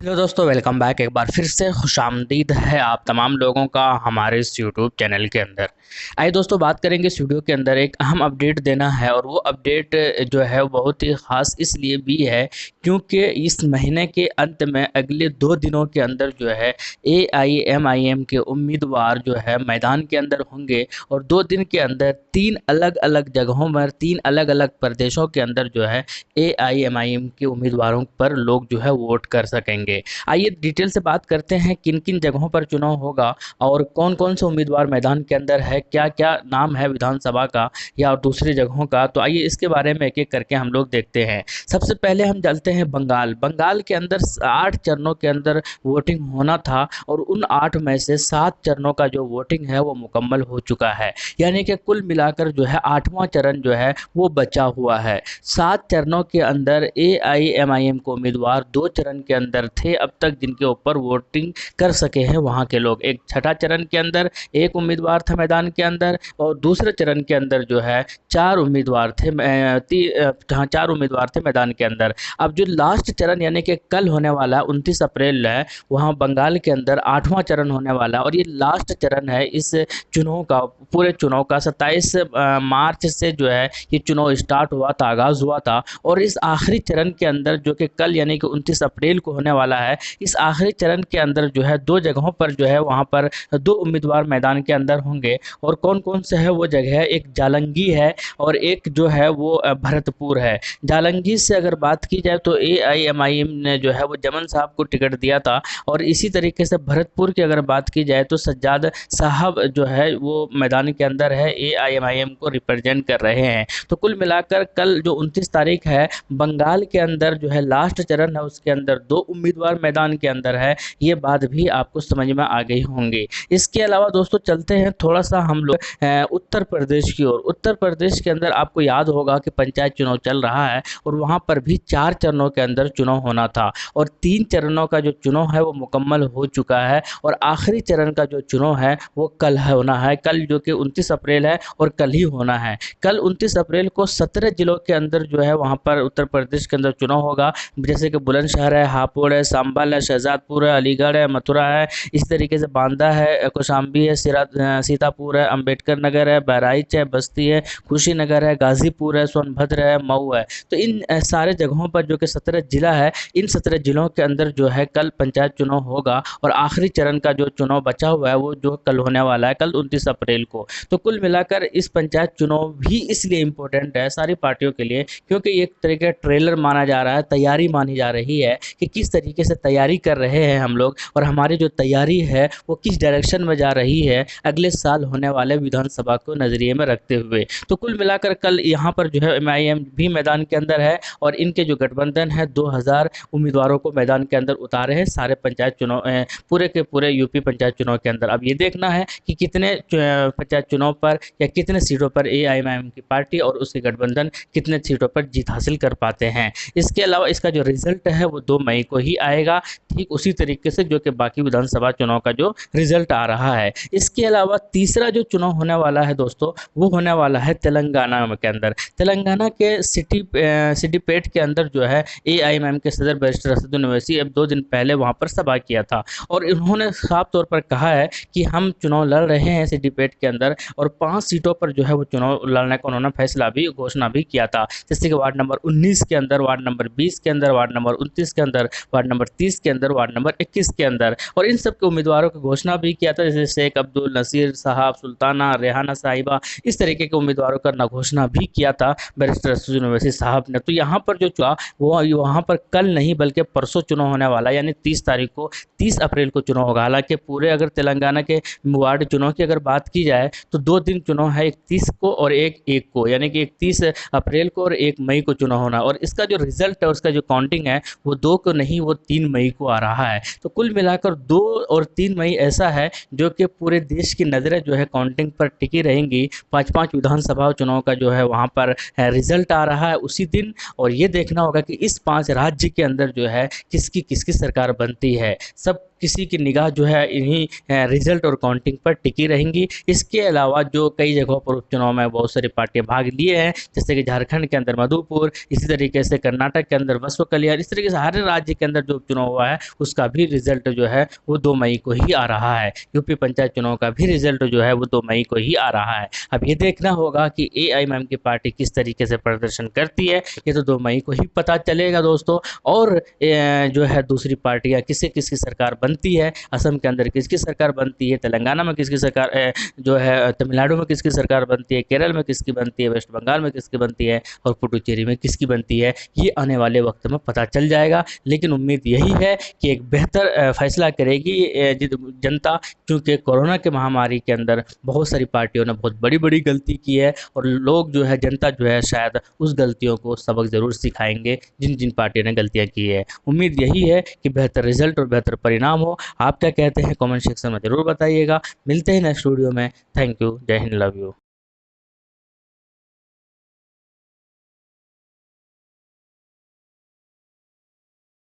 Hello दोस्तों, welcome back. एक बार फिर से खुशामदीद है आप तमाम लोगों का हमारे इस यूट्यूब चैनल के अंदर। आइए दोस्तों, बात करेंगे इस वीडियो के अंदर एक अहम अपडेट देना है, और वो अपडेट जो है वो बहुत ही ख़ास इसलिए भी है क्योंकि इस महीने के अंत में अगले 2 दिनों के अंदर जो है AIMIM के उम्मीदवार जो है मैदान के अंदर होंगे, और 2 दिन के अंदर 3 अलग अलग जगहों पर 3 अलग अलग प्रदेशों के अंदर जो है AIMIM के उम्मीदवारों पर लोग जो है वोट कर सकेंगे। आइए डिटेल से बात करते हैं किन किन जगहों पर चुनाव होगा और कौन कौन से उम्मीदवार मैदान के अंदर है, क्या क्या नाम है विधानसभा का या दूसरी जगहों का। तो आइए इसके बारे में एक एक करके हम लोग देखते हैं। सबसे पहले हम चलते हैं बंगाल के अंदर 8 चरणों के अंदर वोटिंग होना था, और उन 8 में से 7 चरणों का जो वोटिंग है वो मुकम्मल हो चुका है। यानी कि कुल मिलाकर जो है 8वां चरण जो है वो बचा हुआ है। 7 चरणों के अंदर AIMIM को उम्मीदवार 2 चरण के अंदर थे अब तक जिनके ऊपर वोटिंग कर सके हैं वहाँ के लोग। एक छठा चरण के अंदर एक उम्मीदवार था मैदान के अंदर, और दूसरे चरण के अंदर जो है 4 उम्मीदवार थे। हाँ, 4 उम्मीदवार थे मैदान के अंदर। अब जो लास्ट चरण यानी कि कल होने वाला 29 अप्रैल है, वहाँ बंगाल के अंदर 8वां चरण होने वाला है, और ये लास्ट चरण है इस चुनाव का, पूरे चुनाव का। 27 मार्च से जो है ये चुनाव स्टार्ट हुआ था, आगाज़ हुआ था, और इस आखिरी चरण के अंदर जो कि कल यानी कि 29 अप्रैल को होने वाला है, इस आखिरी चरण के अंदर जो है 2 जगहों पर जो है वहाँ पर 2 उम्मीदवार मैदान के अंदर होंगे। और कौन कौन से है वो जगह है, एक जालंगी है और एक जो है वो भरतपुर है। जालंगी से अगर बात की जाए तो AIMIM ने जो है वो जमन साहब को टिकट दिया था, और इसी तरीके से भरतपुर की अगर बात की जाए तो सज्जाद साहब जो है वो मैदान के अंदर है, AIMIM को रिप्रेजेंट कर रहे हैं। तो कुल मिलाकर कल जो 29 तारीख है, बंगाल के अंदर जो है लास्ट चरण है, उसके अंदर 2 उम्मीदवार मैदान के अंदर है। ये बात भी आपको समझ में आ गई होंगी। इसके अलावा दोस्तों चलते हैं थोड़ा सा हम लोग उत्तर प्रदेश की ओर। उत्तर प्रदेश के अंदर आपको याद होगा कि पंचायत चुनाव चल रहा है, और वहाँ पर भी 4 चरणों के अंदर चुनाव होना था, और 3 चरणों का जो चुनाव है वो मुकम्मल हो चुका है, और आखिरी चरण का जो चुनाव है वो कल होना है। कल जो कि 29 अप्रैल है और कल ही होना है। कल 29 अप्रैल को 17 जिलों के अंदर जो है वहाँ पर उत्तर प्रदेश के अंदर चुनाव होगा, जैसे कि बुलंदशहर है, हापुड़ है, संभल है, शहजादपुर है, अलीगढ़ है, मथुरा है, इस तरीके से बांदा है, कौशाम्बी है, सीतापुर है, अंबेडकर नगर है, बहराइच है, बस्ती है, कुशीनगर है, गाजीपुर है, सोनभद्र है, मऊ है। तो इन सारे जगहों पर जो कि 17 जिला है, इन 17 जिलों के अंदर जो है कल पंचायत चुनाव होगा, और आखिरी चरण का जो चुनाव बचा हुआ है वो जो कल होने वाला है, कल 29 अप्रैल को। तो कुल मिलाकर इस पंचायत चुनाव भी इसलिए इम्पोर्टेंट है सारी पार्टियों के लिए क्योंकि एक तरीके का ट्रेलर माना जा रहा है, तैयारी मानी जा रही है कि किस तरीके से तैयारी कर रहे हैं हम लोग, और हमारी जो तैयारी है वो किस डायरेक्शन में जा रही है अगले साल होने वाले विधानसभा को नज़रिए में रखते हुए। तो कुल मिलाकर कल यहाँ पर जो है MIM भी मैदान के अंदर है, और इनके जो गठबंधन है 2000 उम्मीदवारों को मैदान के अंदर उतारे हैं सारे पंचायत चुनाव, पूरे के पूरे यूपी पंचायत चुनाव के अंदर। अब ये देखना है कि कितने पंचायत चुनाव पर या कितने सीटों पर AIMIM की पार्टी और उसके गठबंधन कितने सीटों पर जीत हासिल कर पाते हैं। इसके अलावा इसका जो रिजल्ट है वो 2 मई को ही आएगा, ठीक उसी तरीके से जो कि बाकी विधानसभा चुनाव का जो रिजल्ट आ रहा है। इसके अलावा तीसरा जो चुनाव होने वाला है दोस्तों, वो होने वाला है तेलंगाना के अंदर। तेलंगाना के सिटीपेट के अंदर जो है AIMIM के सदर बैरिस्टर असदुद्दीन ओवैसी अब 2 दिन पहले वहाँ पर सभा किया था, और इन्होंने साफ तौर पर कहा है कि हम चुनाव लड़ रहे हैं सिटीपेट के अंदर, और 5 सीटों पर जो है वो चुनाव लड़ने का उन्होंने फैसला भी, घोषणा भी किया था। जैसे कि वार्ड नंबर 19 के अंदर, वार्ड नंबर 20 के अंदर, वार्ड नंबर 29 के अंदर, वार्ड नंबर 30 के अंदर, वार्ड नंबर 21 के अंदर, और इन सब के उम्मीदवारों की घोषणा भी किया था, जैसे शेख अब्दुल नसीर साहब, सुल्ताना, रेहाना साहिबा, इस तरीके के उम्मीदवारों का घोषणा भी किया था बैरिस्टर असदुद्दीन ओवैसी साहब ने। तो यहाँ पर जो चुनाव वो वहाँ पर कल नहीं बल्कि परसों चुनाव होने वाला है, यानी 30 तारीख को, 30 अप्रैल को चुनाव होगा। हालांकि पूरे अगर तेलंगाना के वार्ड चुनाव की अगर बात की जाए तो 2 दिन चुनाव है, 31 को और एक को, यानी कि 31 अप्रैल को और 1 मई को चुनाव होना, और इसका जो रिजल्ट है उसका जो काउंटिंग है वो 2 को नहीं, वो 3 मई को आ रहा है। तो कुल मिलाकर 2 और 3 मई ऐसा है जो कि पूरे देश की नज़रें जो है काउंटिंग पर टिकी रहेंगी। 5-5 विधानसभा चुनाव का जो है वहाँ पर रिजल्ट आ रहा है उसी दिन, और ये देखना होगा कि इस 5 राज्य के अंदर जो है किसकी किसकी सरकार बनती है। सब किसी की निगाह जो है इन्हीं रिजल्ट और काउंटिंग पर टिकी रहेंगी। इसके अलावा जो कई जगहों पर उपचुनाव में बहुत सारी पार्टियां भाग लिए हैं, जैसे कि झारखंड के अंदर मधुपुर, इसी तरीके से कर्नाटक के अंदर बसव कल्याण, इस तरीके से हर राज्य के अंदर जो उपचुनाव हुआ है उसका भी रिजल्ट जो है वो 2 मई को ही आ रहा है। यूपी पंचायत चुनाव का भी रिजल्ट जो है वो 2 मई को ही आ रहा है। अब ये देखना होगा कि एआईएमआईएम की पार्टी किस तरीके से प्रदर्शन करती है, ये तो 2 मई को ही पता चलेगा दोस्तों। और जो है दूसरी पार्टियां किससे किसकी सरकार बनती है, असम के अंदर किसकी सरकार बनती है, तेलंगाना में किसकी सरकार जो है, तमिलनाडु में किसकी सरकार बनती है, केरल में किसकी बनती है, वेस्ट बंगाल में किसकी बनती है और पुडुचेरी में किसकी बनती है, ये आने वाले वक्त में पता चल जाएगा। लेकिन उम्मीद यही है कि एक बेहतर फैसला करेगी जनता, क्योंकि कोरोना के महामारी के अंदर बहुत सारी पार्टियों ने बहुत बड़ी बड़ी गलती की है और लोग जो है, जनता जो है, शायद उस गलतियों को सबक ज़रूर सिखाएंगे जिन जिन पार्टियों ने गलतियां की है। उम्मीद यही है कि बेहतर रिजल्ट और बेहतर परिणाम हो। आप क्या कहते हैं कमेंट सेक्शन में ज़रूर बताइएगा। मिलते हैं नेक्स्ट वीडियो में। Thank you. जय हिंद, लव यू।